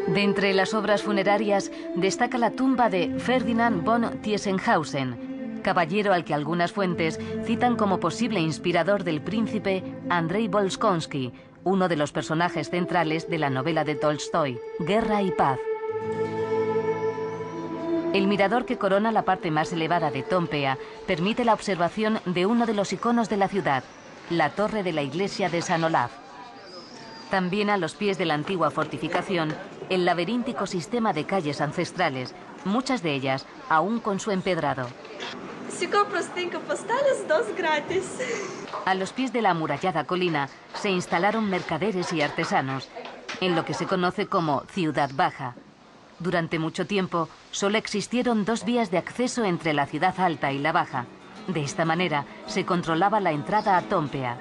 De entre las obras funerarias destaca la tumba de Ferdinand von Tiesenhausen, caballero al que algunas fuentes citan como posible inspirador del príncipe Andrei Bolkonsky, uno de los personajes centrales de la novela de Tolstói, Guerra y Paz. El mirador que corona la parte más elevada de Toompea permite la observación de uno de los iconos de la ciudad, la torre de la iglesia de San Olaf. También a los pies de la antigua fortificación, el laberíntico sistema de calles ancestrales, muchas de ellas aún con su empedrado. A los pies de la amurallada colina se instalaron mercaderes y artesanos, en lo que se conoce como Ciudad Baja. Durante mucho tiempo, solo existieron 2 vías de acceso entre la ciudad alta y la baja. De esta manera, se controlaba la entrada a Toompea.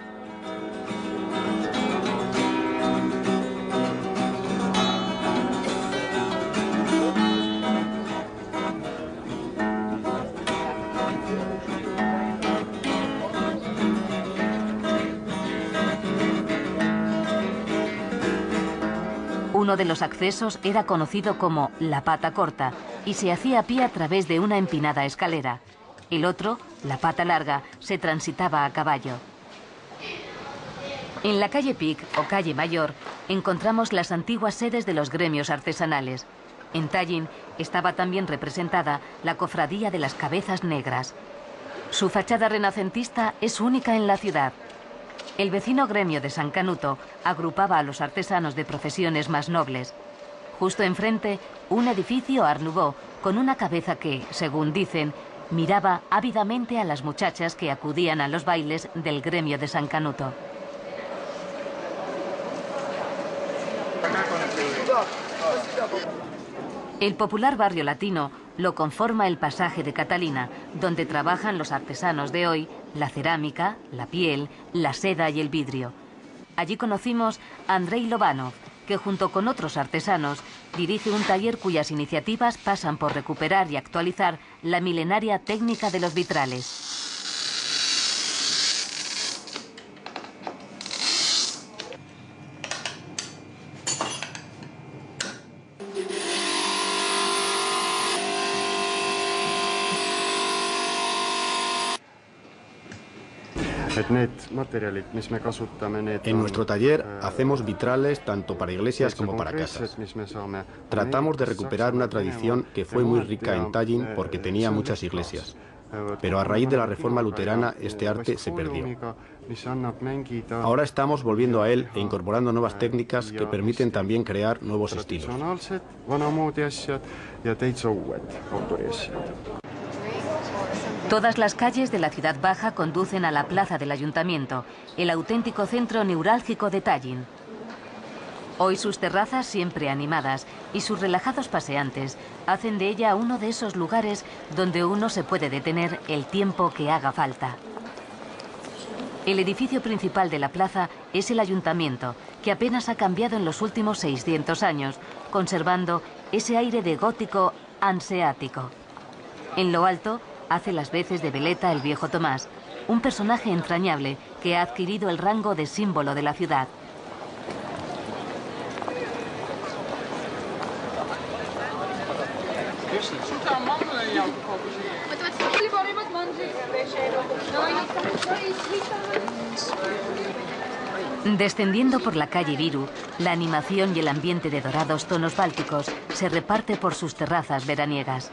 Uno de los accesos era conocido como la pata corta y se hacía a pie a través de una empinada escalera. El otro, la pata larga, se transitaba a caballo. En la calle Pic, o calle Mayor, encontramos las antiguas sedes de los gremios artesanales. En Tallinn estaba también representada la cofradía de las cabezas negras. Su fachada renacentista es única en la ciudad. El vecino gremio de San Canuto agrupaba a los artesanos de profesiones más nobles. Justo enfrente, un edificio Art Nouveau con una cabeza que, según dicen, miraba ávidamente a las muchachas que acudían a los bailes del gremio de San Canuto. El popular barrio latino lo conforma el pasaje de Catalina, donde trabajan los artesanos de hoy, la cerámica, la piel, la seda y el vidrio. Allí conocimos a Andrei Lobanov, que junto con otros artesanos dirige un taller cuyas iniciativas pasan por recuperar y actualizar la milenaria técnica de los vitrales. En nuestro taller hacemos vitrales tanto para iglesias como para casas. Tratamos de recuperar una tradición que fue muy rica en Tallinn porque tenía muchas iglesias. Pero a raíz de la reforma luterana este arte se perdió. Ahora estamos volviendo a él e incorporando nuevas técnicas que permiten también crear nuevos estilos. Todas las calles de la ciudad baja conducen a la plaza del ayuntamiento, el auténtico centro neurálgico de Tallinn. Hoy sus terrazas siempre animadas y sus relajados paseantes hacen de ella uno de esos lugares donde uno se puede detener el tiempo que haga falta. El edificio principal de la plaza es el ayuntamiento, que apenas ha cambiado en los últimos 600 años, conservando ese aire de gótico hanseático. En lo alto hace las veces de veleta el viejo Tomás, un personaje entrañable que ha adquirido el rango de símbolo de la ciudad. Descendiendo por la calle Viru, la animación y el ambiente de dorados tonos bálticos se reparte por sus terrazas veraniegas.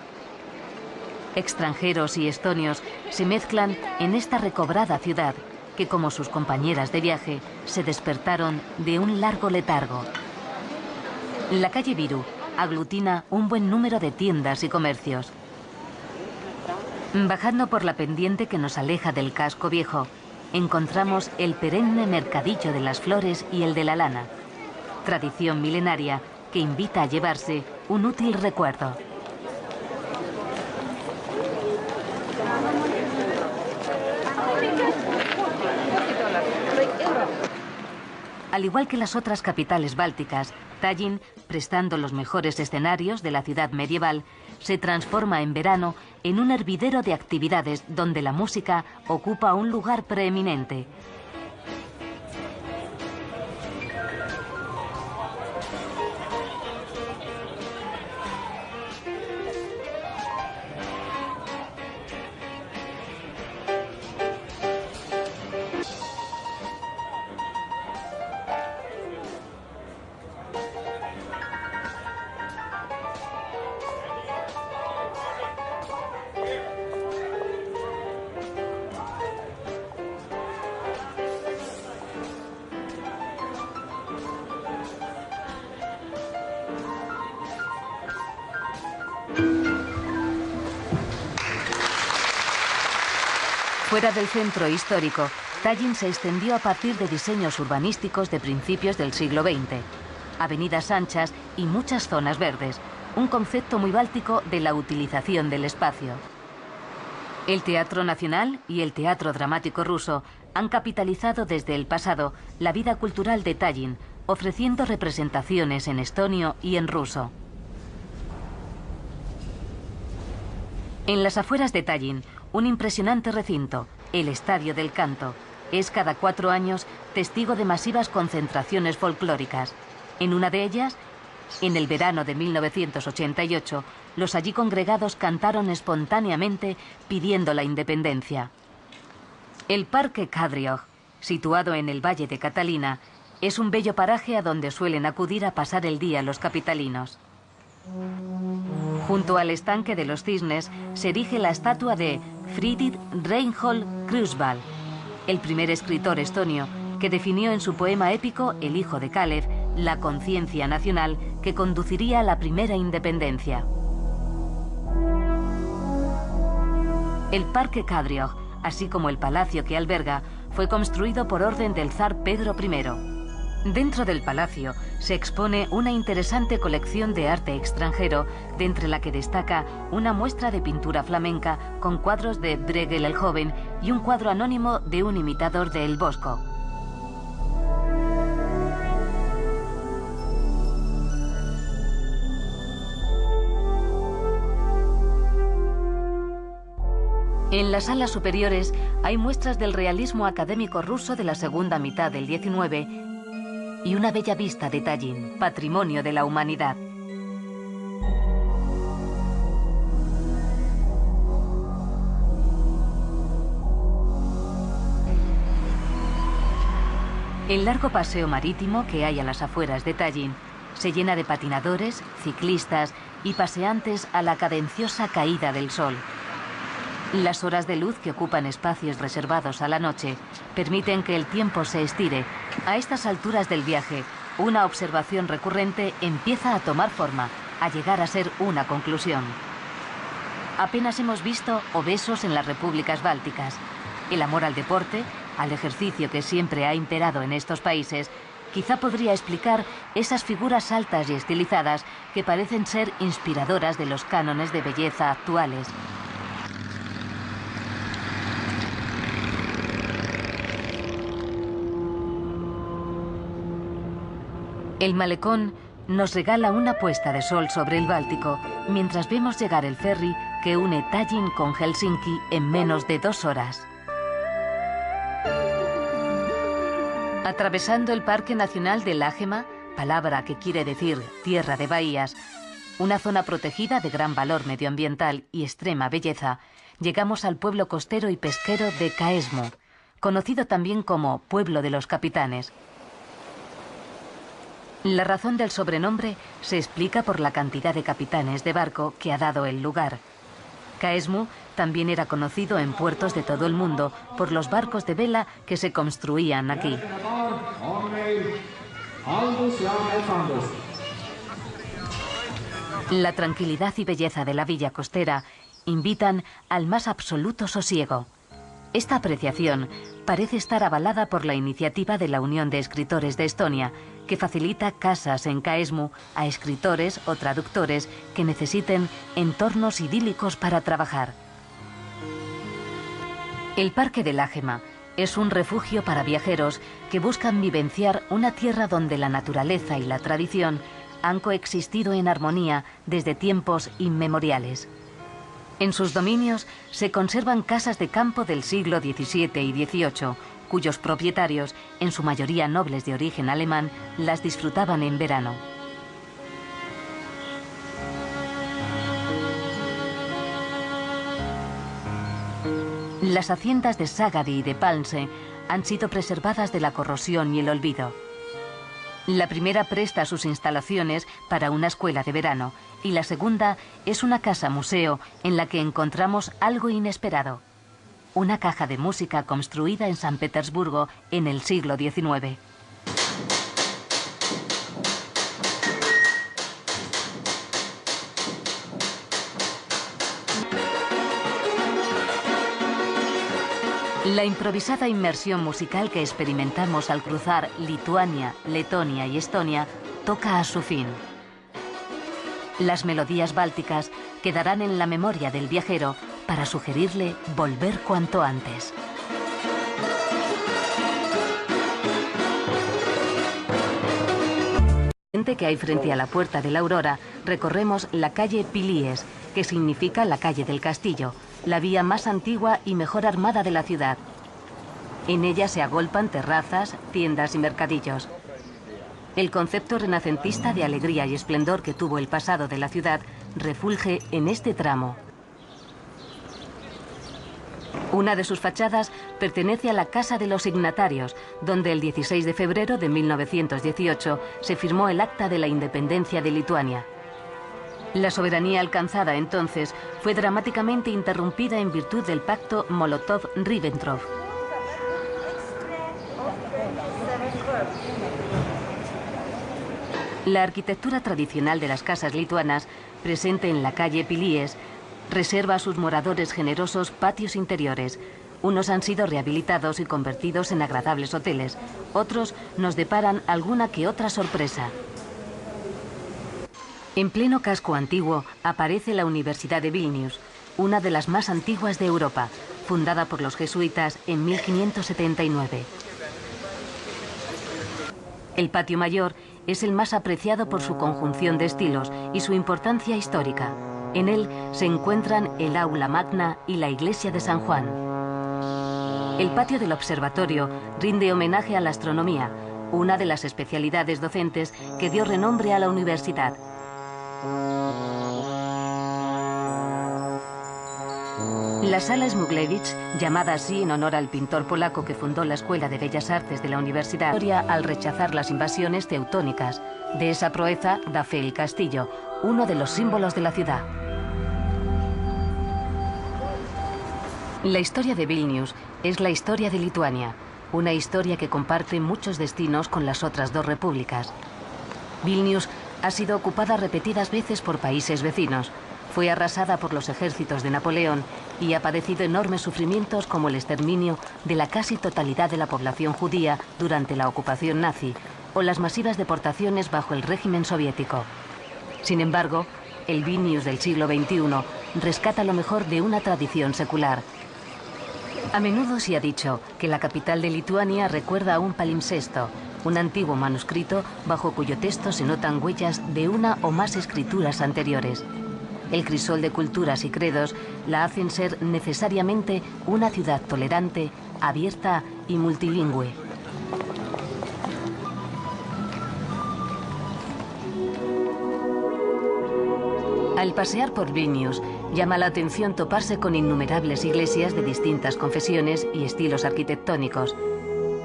Extranjeros y estonios se mezclan en esta recobrada ciudad que, como sus compañeras de viaje, se despertaron de un largo letargo. La calle Viru aglutina un buen número de tiendas y comercios. Bajando por la pendiente que nos aleja del casco viejo, encontramos el perenne mercadillo de las flores y el de la lana. Tradición milenaria que invita a llevarse un útil recuerdo. Al igual que las otras capitales bálticas, Tallin, prestando los mejores escenarios de la ciudad medieval, se transforma en verano en un hervidero de actividades donde la música ocupa un lugar preeminente. Fuera del centro histórico, Tallin se extendió a partir de diseños urbanísticos de principios del siglo XX. Avenidas anchas y muchas zonas verdes, un concepto muy báltico de la utilización del espacio. El Teatro Nacional y el Teatro Dramático Ruso han capitalizado desde el pasado la vida cultural de Tallin, ofreciendo representaciones en estonio y en ruso. En las afueras de Tallin, un impresionante recinto, el Estadio del Canto, es cada 4 años testigo de masivas concentraciones folclóricas. En una de ellas, en el verano de 1988, los allí congregados cantaron espontáneamente pidiendo la independencia. El Parque Kadriog, situado en el Valle de Catalina, es un bello paraje a donde suelen acudir a pasar el día los capitalinos. Junto al estanque de los cisnes se erige la estatua de Friedrich Reinhold Krusball, el primer escritor estonio que definió en su poema épico El hijo de Kalev la conciencia nacional que conduciría a la primera independencia. El Parque Kadriog, así como el palacio que alberga, fue construido por orden del zar Pedro I. Dentro del palacio se expone una interesante colección de arte extranjero, de entre la que destaca una muestra de pintura flamenca con cuadros de Bruegel el Joven y un cuadro anónimo de un imitador de El Bosco. En las salas superiores hay muestras del realismo académico ruso de la segunda mitad del XIX y una bella vista de Tallin, patrimonio de la humanidad. El largo paseo marítimo que hay a las afueras de Tallin se llena de patinadores, ciclistas y paseantes a la cadenciosa caída del sol. Las horas de luz que ocupan espacios reservados a la noche permiten que el tiempo se estire. A estas alturas del viaje, una observación recurrente empieza a tomar forma, a llegar a ser una conclusión. Apenas hemos visto obesos en las repúblicas bálticas. El amor al deporte, al ejercicio que siempre ha imperado en estos países, quizá podría explicar esas figuras altas y estilizadas que parecen ser inspiradoras de los cánones de belleza actuales. El malecón nos regala una puesta de sol sobre el Báltico mientras vemos llegar el ferry que une Tallin con Helsinki en menos de 2 horas. Atravesando el Parque Nacional de Lagemaa, palabra que quiere decir tierra de bahías, una zona protegida de gran valor medioambiental y extrema belleza, llegamos al pueblo costero y pesquero de Kaesmu, conocido también como Pueblo de los Capitanes. La razón del sobrenombre se explica por la cantidad de capitanes de barco que ha dado el lugar. Kaesmu también era conocido en puertos de todo el mundo por los barcos de vela que se construían aquí. La tranquilidad y belleza de la villa costera invitan al más absoluto sosiego. Esta apreciación parece estar avalada por la iniciativa de la Unión de Escritores de Estonia, que facilita casas en Kaesmu a escritores o traductores que necesiten entornos idílicos para trabajar. El Parque de Lagemaa es un refugio para viajeros que buscan vivenciar una tierra donde la naturaleza y la tradición han coexistido en armonía desde tiempos inmemoriales. En sus dominios se conservan casas de campo del siglo XVII y XVIII, cuyos propietarios, en su mayoría nobles de origen alemán, las disfrutaban en verano. Las haciendas de Sagadi y de Palmse han sido preservadas de la corrosión y el olvido. La primera presta sus instalaciones para una escuela de verano y la segunda es una casa-museo en la que encontramos algo inesperado. Una caja de música construida en San Petersburgo en el siglo XIX. La improvisada inmersión musical que experimentamos al cruzar Lituania, Letonia y Estonia toca a su fin. Las melodías bálticas quedarán en la memoria del viajero para sugerirle volver cuanto antes. Que hay frente a la Puerta de la Aurora, recorremos la calle Pilies, que significa la calle del castillo, la vía más antigua y mejor armada de la ciudad. En ella se agolpan terrazas, tiendas y mercadillos. El concepto renacentista de alegría y esplendor que tuvo el pasado de la ciudad refulge en este tramo. Una de sus fachadas pertenece a la Casa de los Signatarios, donde el 16 de febrero de 1918 se firmó el Acta de la Independencia de Lituania. La soberanía alcanzada entonces fue dramáticamente interrumpida en virtud del pacto Molotov-Ribbentrop. La arquitectura tradicional de las casas lituanas, presente en la calle Pilies, reserva a sus moradores generosos patios interiores. Unos han sido rehabilitados y convertidos en agradables hoteles. Otros nos deparan alguna que otra sorpresa. En pleno casco antiguo aparece la Universidad de Vilnius, una de las más antiguas de Europa, fundada por los jesuitas en 1579. El patio mayor es el más apreciado por su conjunción de estilos y su importancia histórica. En él se encuentran el aula magna y la iglesia de San Juan. El patio del observatorio rinde homenaje a la astronomía, una de las especialidades docentes que dio renombre a la universidad. La sala Smuglewicz, llamada así en honor al pintor polaco que fundó la Escuela de Bellas Artes de la universidad, al rechazar las invasiones teutónicas. De esa proeza da fe el castillo, uno de los símbolos de la ciudad. La historia de Vilnius es la historia de Lituania, una historia que comparte muchos destinos con las otras dos repúblicas. Vilnius ha sido ocupada repetidas veces por países vecinos, fue arrasada por los ejércitos de Napoleón y ha padecido enormes sufrimientos como el exterminio de la casi totalidad de la población judía durante la ocupación nazi o las masivas deportaciones bajo el régimen soviético. Sin embargo, el Vilnius del siglo XXI rescata lo mejor de una tradición secular. A menudo se ha dicho que la capital de Lituania recuerda a un palimpsesto, un antiguo manuscrito bajo cuyo texto se notan huellas de una o más escrituras anteriores. El crisol de culturas y credos la hacen ser necesariamente una ciudad tolerante, abierta y multilingüe. Al pasear por Vilnius, llama la atención toparse con innumerables iglesias de distintas confesiones y estilos arquitectónicos.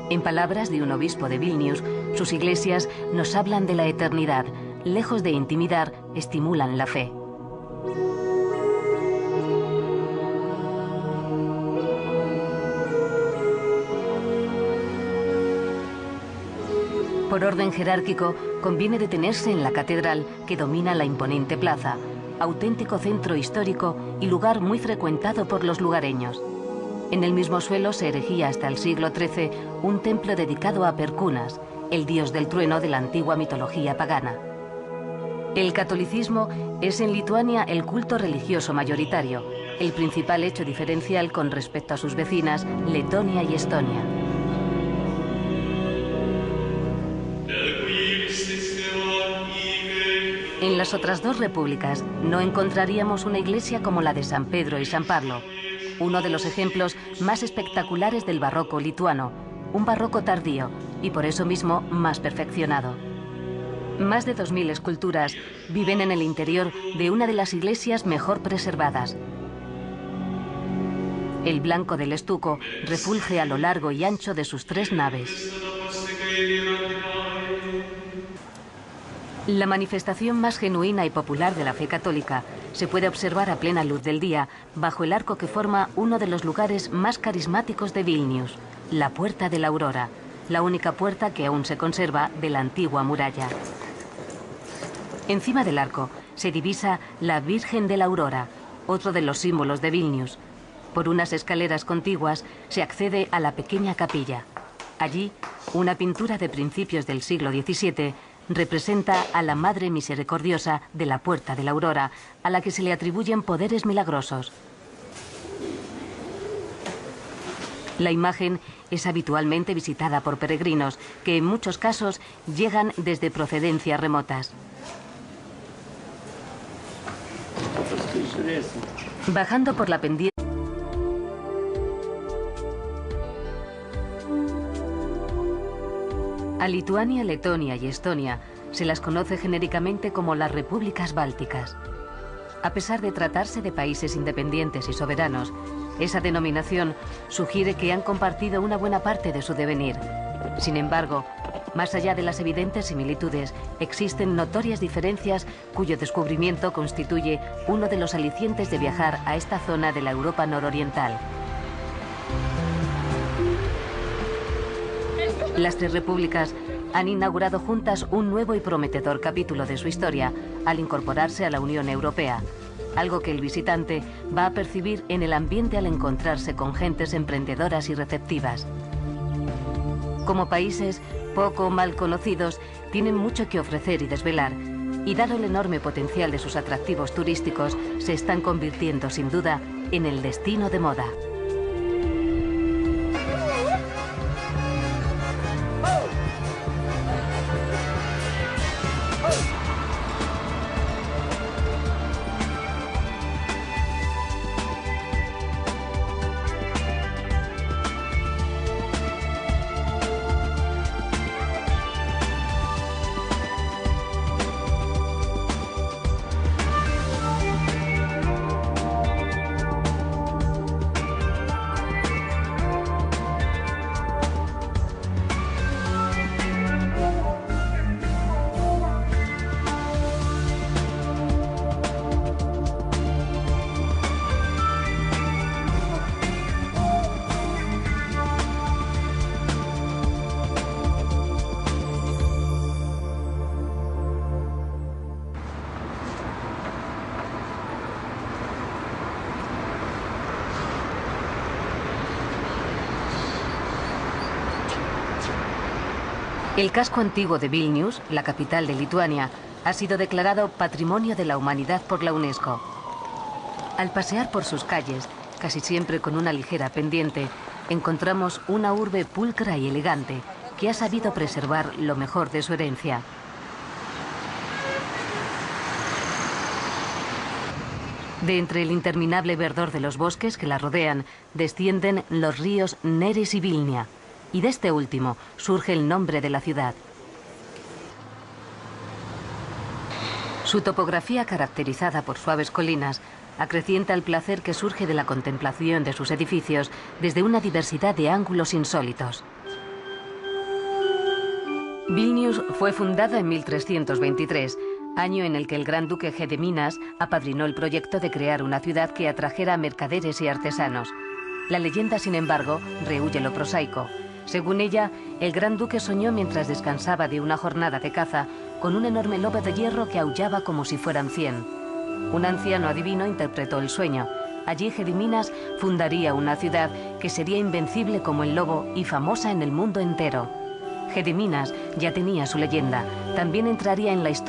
En palabras de un obispo de Vilnius, sus iglesias nos hablan de la eternidad, lejos de intimidar, estimulan la fe. Por orden jerárquico, conviene detenerse en la catedral que domina la imponente plaza, auténtico centro histórico y lugar muy frecuentado por los lugareños. En el mismo suelo se erigía hasta el siglo XIII un templo dedicado a Perkunas, el dios del trueno de la antigua mitología pagana. El catolicismo es en Lituania el culto religioso mayoritario, el principal hecho diferencial con respecto a sus vecinas, Letonia y Estonia. En las otras dos repúblicas no encontraríamos una iglesia como la de San Pedro y San Pablo, uno de los ejemplos más espectaculares del barroco lituano, un barroco tardío y por eso mismo más perfeccionado. Más de 2000 esculturas viven en el interior de una de las iglesias mejor preservadas. El blanco del estuco refulge a lo largo y ancho de sus 3 naves. La manifestación más genuina y popular de la fe católica se puede observar a plena luz del día bajo el arco que forma uno de los lugares más carismáticos de Vilnius, la Puerta de la Aurora, la única puerta que aún se conserva de la antigua muralla. Encima del arco se divisa la Virgen de la Aurora, otro de los símbolos de Vilnius. Por unas escaleras contiguas se accede a la pequeña capilla. Allí, una pintura de principios del siglo XVII representa a la Madre Misericordiosa de la Puerta de la Aurora, a la que se le atribuyen poderes milagrosos. La imagen es habitualmente visitada por peregrinos, que en muchos casos llegan desde procedencias remotas. Bajando por la pendiente a Lituania, Letonia y Estonia se las conoce genéricamente como las repúblicas bálticas. A pesar de tratarse de países independientes y soberanos, esa denominación sugiere que han compartido una buena parte de su devenir. Sin embargo, más allá de las evidentes similitudes, existen notorias diferencias cuyo descubrimiento constituye uno de los alicientes de viajar a esta zona de la Europa nororiental. Las 3 repúblicas han inaugurado juntas un nuevo y prometedor capítulo de su historia al incorporarse a la Unión Europea, algo que el visitante va a percibir en el ambiente al encontrarse con gentes emprendedoras y receptivas. Como países poco o mal conocidos, tienen mucho que ofrecer y desvelar, y dado el enorme potencial de sus atractivos turísticos, se están convirtiendo sin duda en el destino de moda. El casco antiguo de Vilnius, la capital de Lituania, ha sido declarado Patrimonio de la Humanidad por la UNESCO. Al pasear por sus calles, casi siempre con una ligera pendiente, encontramos una urbe pulcra y elegante que ha sabido preservar lo mejor de su herencia. De entre el interminable verdor de los bosques que la rodean, descienden los ríos Neris y Vilnia, y de este último surge el nombre de la ciudad. Su topografía, caracterizada por suaves colinas, acrecienta el placer que surge de la contemplación de sus edificios desde una diversidad de ángulos insólitos. Vilnius fue fundada en 1323, año en el que el gran duque Gediminas apadrinó el proyecto de crear una ciudad que atrajera a mercaderes y artesanos. La leyenda, sin embargo, rehúye lo prosaico. Según ella, el gran duque soñó mientras descansaba de una jornada de caza con un enorme lobo de hierro que aullaba como si fueran 100. Un anciano adivino interpretó el sueño, Allí Gediminas fundaría una ciudad que sería invencible como el lobo y famosa en el mundo entero. Gediminas ya tenía su leyenda. También entraría en la historia